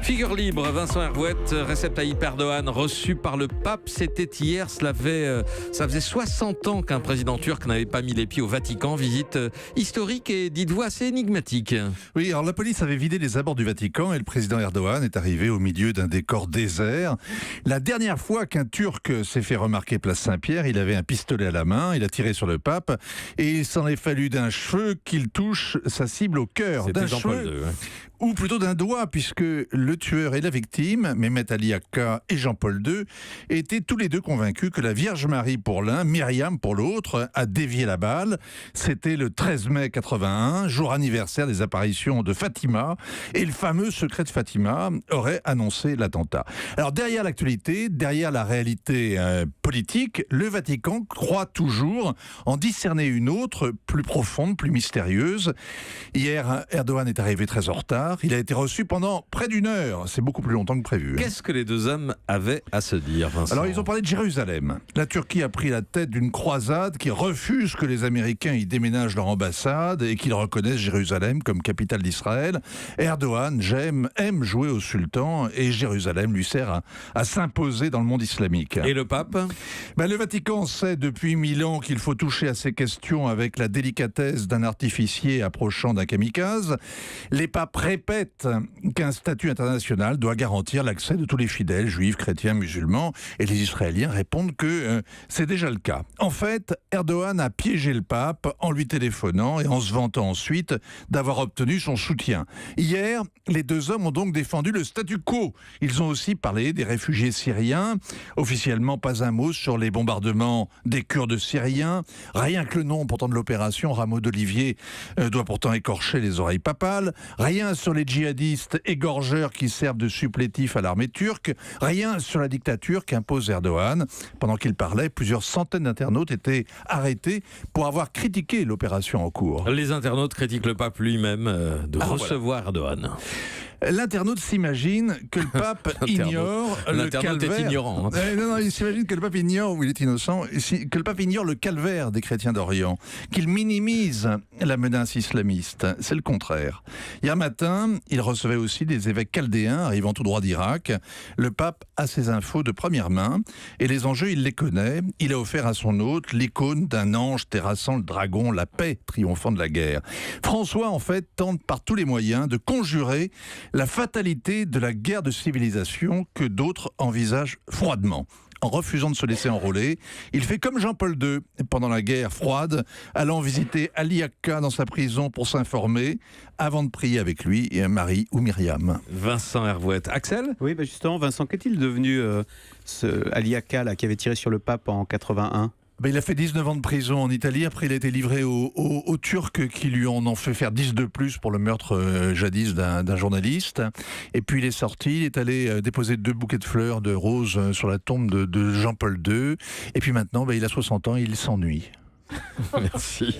Figure libre, Vincent Hervouette, Recep Tayyip Erdogan reçu par le pape. C'était hier, ça faisait 60 ans qu'un président turc n'avait pas mis les pieds au Vatican. Visite historique et, dites-vous, assez énigmatique. Oui, alors la police avait vidé les abords du Vatican et le président Erdogan est arrivé au milieu d'un décor désert. La dernière fois qu'un Turc s'est fait remarquer place Saint-Pierre, il avait un pistolet à la main, il a tiré sur le pape et il s'en est fallu d'un cheveu qu'il touche sa cible au cœur. C'était D'un Jean-Paul cheveu, II. Ouais. ou plutôt d'un doigt, puisque le tueur et la victime, Mehmet Ali Akka et Jean-Paul II, étaient tous les deux convaincus que la Vierge Marie pour l'un, Myriam pour l'autre, a dévié la balle. C'était le 13 mai 81, jour anniversaire des apparitions de Fatima, et le fameux secret de Fatima aurait annoncé l'attentat. Alors derrière l'actualité, derrière la réalité politique, le Vatican croit toujours en discerner une autre, plus profonde, plus mystérieuse. Hier, Erdogan est arrivé très en retard. Il a été reçu pendant près d'une heure. C'est beaucoup plus longtemps que prévu. Qu'est-ce que les deux hommes avaient à se dire, Vincent ? Alors, ils ont parlé de Jérusalem. La Turquie a pris la tête d'une croisade qui refuse que les Américains y déménagent leur ambassade et qu'ils reconnaissent Jérusalem comme capitale d'Israël. Erdogan aime jouer au sultan et Jérusalem lui sert à s'imposer dans le monde islamique. Et le pape ? Le Vatican sait depuis 1000 ans qu'il faut toucher à ces questions avec la délicatesse d'un artificier approchant d'un kamikaze. Les papes répètent qu'un statut international doit garantir l'accès de tous les fidèles, juifs, chrétiens, musulmans, et les Israéliens répondent que c'est déjà le cas. En fait, Erdogan a piégé le pape en lui téléphonant et en se vantant ensuite d'avoir obtenu son soutien. Hier, les deux hommes ont donc défendu le statu quo. Ils ont aussi parlé des réfugiés syriens. Officiellement, pas un mot sur les bombardements des Kurdes syriens. Rien que le nom pourtant de l'opération, rameau d'olivier, doit pourtant écorcher les oreilles papales. Rien sur les djihadistes égorgeurs qui servent de supplétifs à l'armée turque. Rien sur la dictature qu'impose Erdogan. Pendant qu'il parlait, plusieurs centaines d'internautes étaient arrêtés pour avoir critiqué l'opération en cours. Les internautes critiquent le pape lui-même de recevoir Erdogan. L'internaute s'imagine que le pape ignore le L'internaute calvaire. est ignorant. Non, il s'imagine que le pape ignore, ou il est innocent, que le pape ignore le calvaire des chrétiens d'Orient, qu'il minimise la menace islamiste. C'est le contraire. Hier matin, il recevait aussi des évêques chaldéens arrivant tout droit d'Irak. Le pape a ses infos de première main et les enjeux, il les connaît. Il a offert à son hôte l'icône d'un ange terrassant le dragon, la paix triomphant de la guerre. François, en fait, tente par tous les moyens de conjurer la fatalité de la guerre de civilisation que d'autres envisagent froidement. En refusant de se laisser enrôler, il fait comme Jean-Paul II pendant la guerre froide, allant visiter Ali Akka dans sa prison pour s'informer, avant de prier avec lui et Marie ou Myriam. Vincent Hervouette. Axel ? Oui, justement, Vincent, qu'est-il devenu ce Ali Akka là, qui avait tiré sur le pape en 81 ? Il a fait 19 ans de prison en Italie. Après, il a été livré aux Turcs qui lui en ont fait faire 10 de plus pour le meurtre jadis d'un journaliste. Et puis, il est sorti. Il est allé déposer 2 bouquets de fleurs, de roses sur la tombe de Jean-Paul II. Et puis maintenant, il a 60 ans et il s'ennuie. Merci.